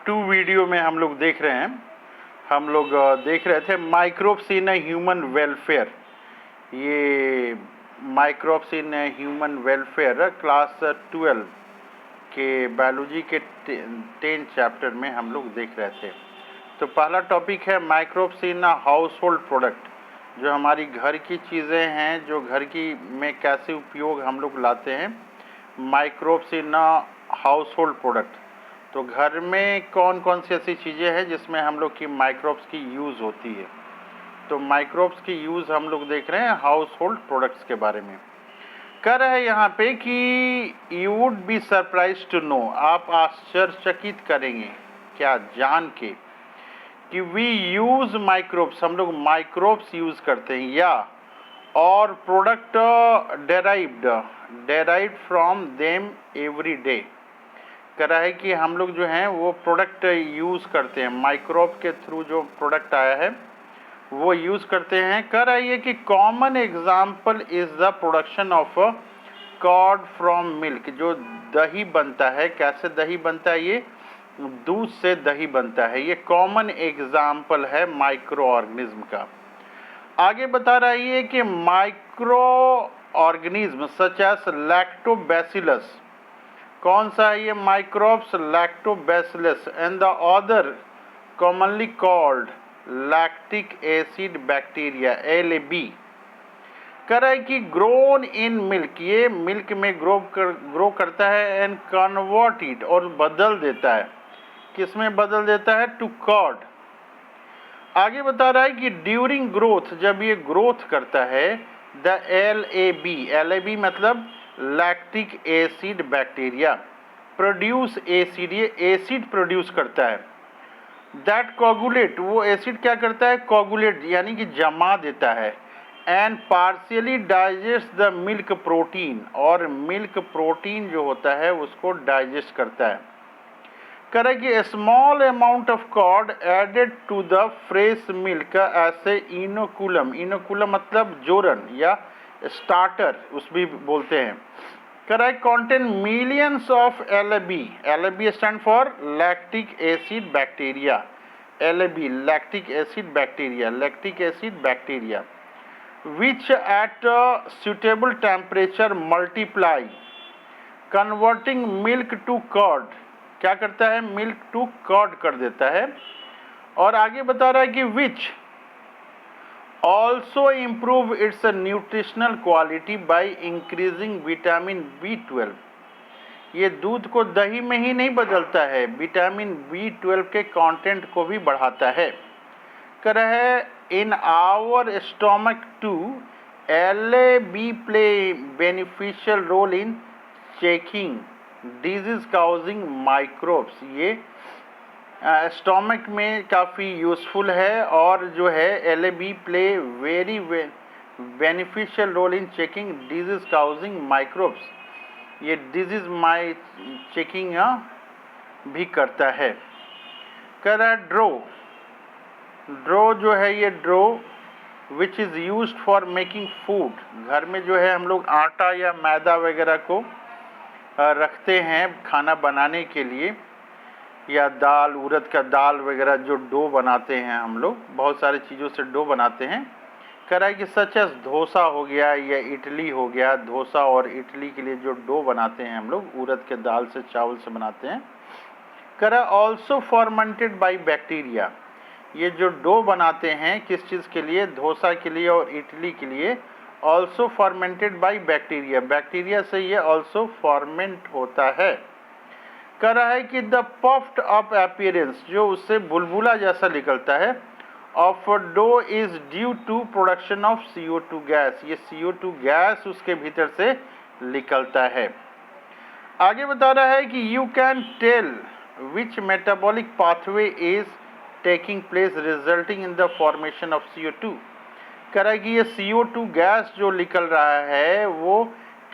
To video में हम लोग देख रहे हैं, हम लोग देख रहे थे माइक्रोब्स इन ह्यूमन वेलफेयर। ये microbes in human welfare class 12 के बायोलॉजी के 10 चैप्टर में हम लोग देख रहे थे। तो पहला टॉपिक है microbes in house hold product, जो हमारी घर की चीज़ें हैं, जो घर की में कैसे उपयोग हम लोग लाते हैं। Microbes in house hold product, तो घर में कौन कौन सी ऐसी चीज़ें हैं जिसमें हम लोग की माइक्रोब्स की यूज़ होती है। तो माइक्रोब्स की यूज़ हम लोग देख रहे हैं हाउस होल्ड प्रोडक्ट्स के बारे में। कह रहा है यहाँ पे कि you would be surprise to know, आप आश्चर्यचकित करेंगे क्या जान के कि वी यूज़ माइक्रोब्स, हम लोग माइक्रोब्स यूज़ करते हैं, या और product derived from them every day. कह रहा है कि हम लोग जो हैं वो प्रोडक्ट यूज़ करते हैं, माइक्रोब के थ्रू जो प्रोडक्ट आया है वो यूज़ करते हैं। कह रहा है कि common example is the production of curd from milk, जो दही बनता है। कैसे दही बनता है? ये दूध से दही बनता है। ये कॉमन एग्जाम्पल है माइक्रो ऑर्गेनिज्म का। आगे बता रहा है ये कि microorganism such as lactobacillus, कौन सा है ये microbes? Lactobacillus and the other commonly called lactic acid bacteria, LAB। कह रहा है कि ग्रोन इन मिल्क, ये मिल्क में ग्रो करता है एंड कन्वर्ट इट, और बदल देता है। किस में बदल देता है? To curd. आगे बता रहा है कि ड्यूरिंग ग्रोथ, जब ये ग्रोथ करता है, द LAB मतलब lactic acid bacteria produce acid, ये एसिड प्रोड्यूस करता है। दैट कोगुलेट, वो एसिड क्या करता है? कोगुलेट यानी कि जमा देता है। And partially digest the milk protein, और मिल्क प्रोटीन जो होता है उसको डाइजेस्ट करता है। करें कि small amount of curd added to the fresh milk as inoculum, inoculum मतलब जोरन या स्टार्टर उस भी बोलते हैं। Correct contain millions of LAB stand for lactic acid bacteria, LAB lactic acid bacteria which at a suitable temperature multiply converting milk to curd, क्या करता है? मिल्क टू कर्ड कर देता है। और आगे बता रहा है कि which also improve its nutritional quality by increasing vitamin B12, ये दूध को दही में ही नहीं बदलता है, विटामिन B12 के कंटेंट को भी बढ़ाता है। कर है in our stomach to LAB play beneficial role in checking disease causing microbes, ये स्टोमक में काफ़ी यूज़फुल है, और जो है LAB play very beneficial role in checking disease causing microbes, ये डिजीज चेकिंग भी करता है। कह रहा है ड्रो जो है, ये dough which is used for making food, घर में जो है हम लोग आटा या मैदा वगैरह को रखते हैं खाना बनाने के लिए, या दाल, उड़द का दाल वगैरह जो डो बनाते हैं हम लोग, बहुत सारी चीज़ों से डो बनाते हैं। कह रहा है कि सच एस डोसा हो गया या इडली हो गया, डोसा और इडली के लिए जो डो बनाते हैं हम लोग उड़द के दाल से, चावल से बनाते हैं। कह रहा है ऑल्सो फॉर्मेंटेड बाई बैक्टीरिया, ये जो डो बनाते हैं किस चीज़ के लिए? डोसा के लिए और इडली के लिए। Also fermented by bacteria, bacteria से ये ऑल्सो फॉर्मेंट होता है। कह रहा है कि द पफ्ड अप अपीयरेंस, जो उससे बुलबुला जैसा निकलता है, of dough is due to production of CO2 gas, ये CO2 गैस उसके भीतर से निकलता है। आगे बता रहा है कि you can tell which metabolic pathway is taking place resulting in the formation of CO2। कह रहा है कि ये CO2 गैस जो निकल रहा है वो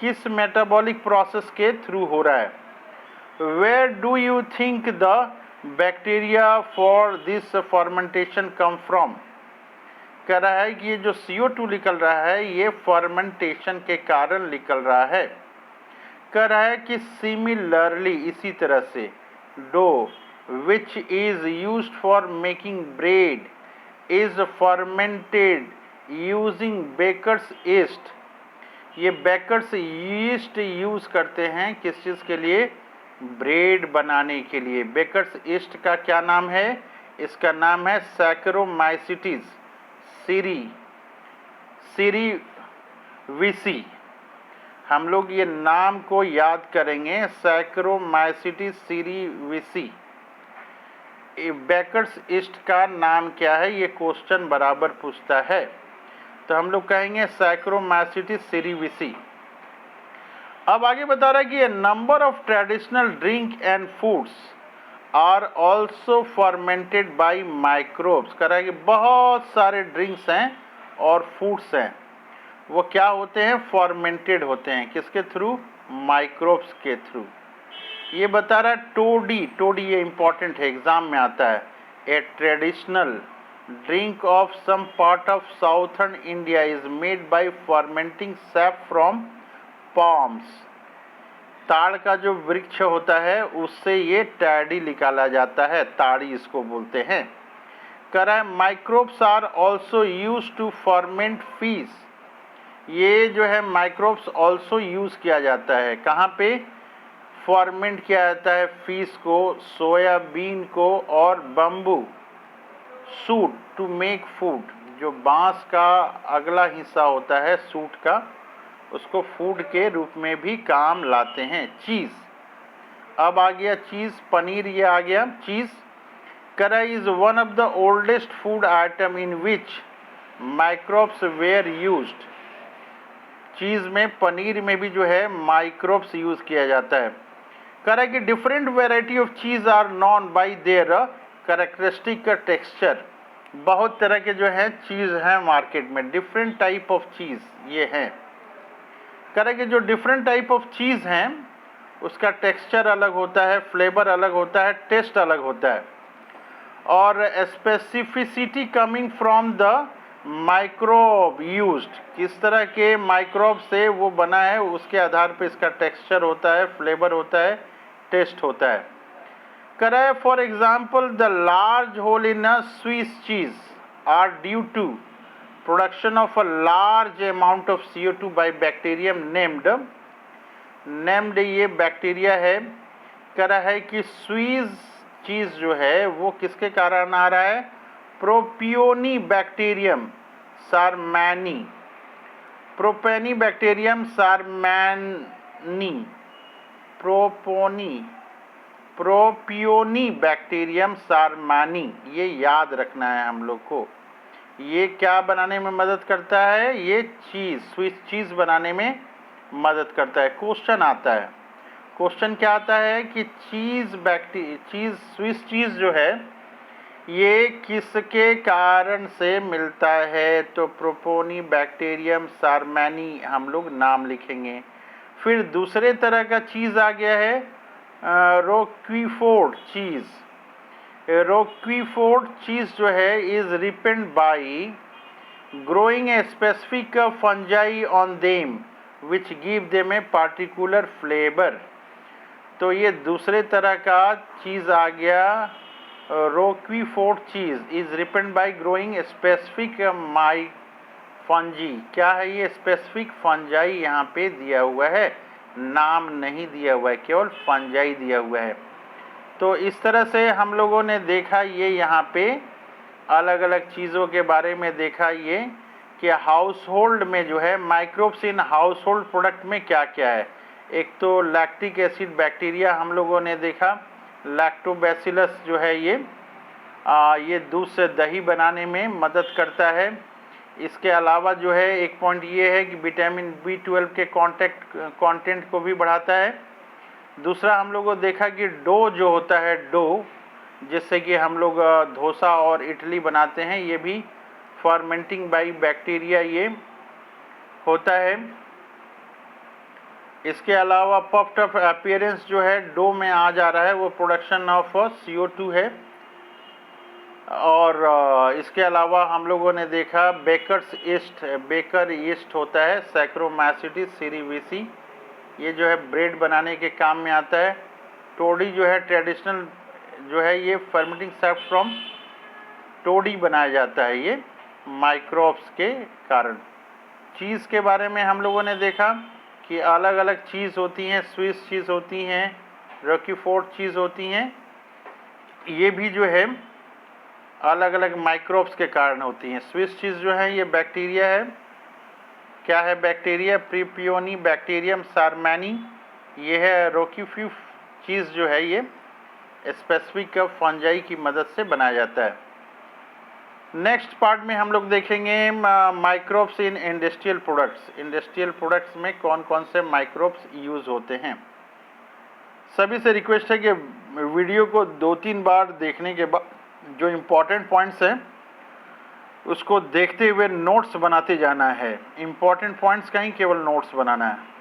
किस मेटाबॉलिक प्रोसेस के थ्रू हो रहा है? Where do you think the bacteria for this fermentation come from? कह रहा है कि ये जो CO2 निकल रहा है ये फॉर्मेंटेशन के कारण निकल रहा है। कह रहा है कि सिमिलरली, इसी तरह से dough which is used for making bread is fermented using baker's yeast। ये बेकर्स यीस्ट यूज़ करते हैं किस चीज़ के लिए? ब्रेड बनाने के लिए। बेकर्स यीस्ट का क्या नाम है? इसका नाम है सैकरोमाइसिटिस सीरीविसी। हम लोग ये नाम को याद करेंगे, सैकरोमाइसिटिस सीरीविसी। बेकर्स यीस्ट का नाम क्या है? ये क्वेश्चन बराबर पूछता है, तो हम लोग कहेंगे सैकरोमाइसिटिस सीरीविसी। अब आगे बता रहा है कि number of traditional drink and foods are also fermented by microbes. कह रहा है कि बहुत सारे ड्रिंक्स हैं और फूड्स हैं, वो क्या होते हैं? फर्मेंटेड होते हैं। किसके थ्रू? माइक्रोब्स के थ्रू। ये बता रहा है टोडी ये इंपॉर्टेंट है, एग्जाम में आता है। A traditional drink of some part of southern India is made by fermenting sap from palms. ताड़ का जो वृक्ष होता है उससे ये टैडी निकाला जाता है, ताड़ी इसको बोलते हैं। कह रहा है microbes are also use to ferment fish. ये जो है माइक्रोब्स ऑल्सो यूज किया जाता है, कहाँ पे? फर्मेंट किया जाता है फिश को, सोयाबीन को और bamboo shoot to make food. जो बांस का अगला हिस्सा होता है सूट का, उसको फूड के रूप में भी काम लाते हैं। चीज़, अब आ गया चीज़, पनीर ये आ गया। चीज़ करा is one of the oldest food item in which microbes were used. Cheese में, पनीर में भी जो है माइक्रोब्स यूज़ किया जाता है। करा कि different variety of cheese are known by their characteristic texture. बहुत तरह के जो है चीज़ हैं मार्केट में, डिफरेंट टाइप ऑफ चीज़ ये हैं। करें कि जो डिफरेंट टाइप ऑफ चीज़ हैं उसका टेक्सचर अलग होता है, फ्लेवर अलग होता है, टेस्ट अलग होता है, और specificity coming from the microbe used. किस तरह के माइक्रोब से वो बना है उसके आधार पर इसका टेक्सचर होता है, फ्लेवर होता है, टेस्ट होता है। करें for example the large hole in a Swiss cheese are due to production of a large amount of CO2 by bacterium named ये बैक्टीरिया है। कह रहा है कि स्वीज चीज़ जो है वो किसके कारण आ रहा है? Propionibacterium shermanii, propionibacterium shermanii, propionibacterium shermanii. ये याद रखना है हम लोग को। ये क्या बनाने में मदद करता है? ये चीज़, स्विस चीज़ बनाने में मदद करता है। क्वेश्चन आता है, क्वेश्चन क्या आता है कि स्विस चीज़ जो है ये किसके कारण से मिलता है? तो प्रोपोनी बैक्टीरियम सारमैनी हम लोग नाम लिखेंगे। फिर दूसरे तरह का चीज़ आ गया है रोक्वीफोर्ड चीज़। रोक्वीफोर्ड चीज़ जो है is ripened by growing a specific fungi on them which give them a particular flavour. तो ये दूसरे तरह का चीज़ आ गया। Roquefort cheese is ripened by growing specific my fungi. क्या है ये? स्पेसिफिक फंजाई यहाँ पे दिया हुआ है, नाम नहीं दिया हुआ है, केवल फंजाई दिया हुआ है। तो इस तरह से हम लोगों ने देखा ये यहाँ पे अलग अलग चीज़ों के बारे में देखा ये कि हाउस होल्ड में जो है microbes in house hold product में क्या क्या है। एक तो लैक्टिक एसिड बैक्टीरिया हम लोगों ने देखा, लैक्टोबैसिलस जो है ये दूध से दही बनाने में मदद करता है। इसके अलावा जो है एक पॉइंट ये है कि विटामिन B12 के कंटेंट को भी बढ़ाता है। दूसरा हम लोगों को देखा कि डो जो होता है, डो जिससे कि हम लोग डोसा और इडली बनाते हैं, ये भी फर्मेंटिंग बाई बैक्टीरिया ये होता है। इसके अलावा पफ्ड अप अपीयरेंस जो है डो में आ जा रहा है, वो प्रोडक्शन ऑफ CO2 है। और इसके अलावा हम लोगों ने देखा बेकर यीस्ट होता है, सैकरोमाइसिटिस सीरीविसी, ये जो है ब्रेड बनाने के काम में आता है। टोडी जो है ट्रेडिशनल जो है ये फर्मेंटिंग शाफ्ट फ्रॉम टोडी बनाया जाता है, ये माइक्रोब्स के कारण। चीज़ के बारे में हम लोगों ने देखा कि अलग अलग चीज़ होती हैं, स्विस चीज़ होती हैं, रॉकीफोर्ट चीज़ होती हैं, ये भी जो है अलग अलग माइक्रोब्स के कारण होती हैं। स्विस चीज़ जो है ये बैक्टीरिया है, क्या है बैक्टीरिया, प्रीपियोनी बैक्टीरियम सारमैनी। ये है रॉकीफ्यू चीज़ जो है ये स्पेसिफिक फंजाई की मदद से बनाया जाता है। नेक्स्ट पार्ट में हम लोग देखेंगे microbes in industrial products. Industrial products में कौन कौन से माइक्रोब्स यूज़ होते हैं। सभी से रिक्वेस्ट है कि वीडियो को 2-3 बार देखने के बाद जो इम्पोर्टेंट पॉइंट्स हैं उसको देखते हुए नोट्स बनाते जाना है। इम्पोर्टेंट पॉइंट्स का ही केवल नोट्स बनाना है।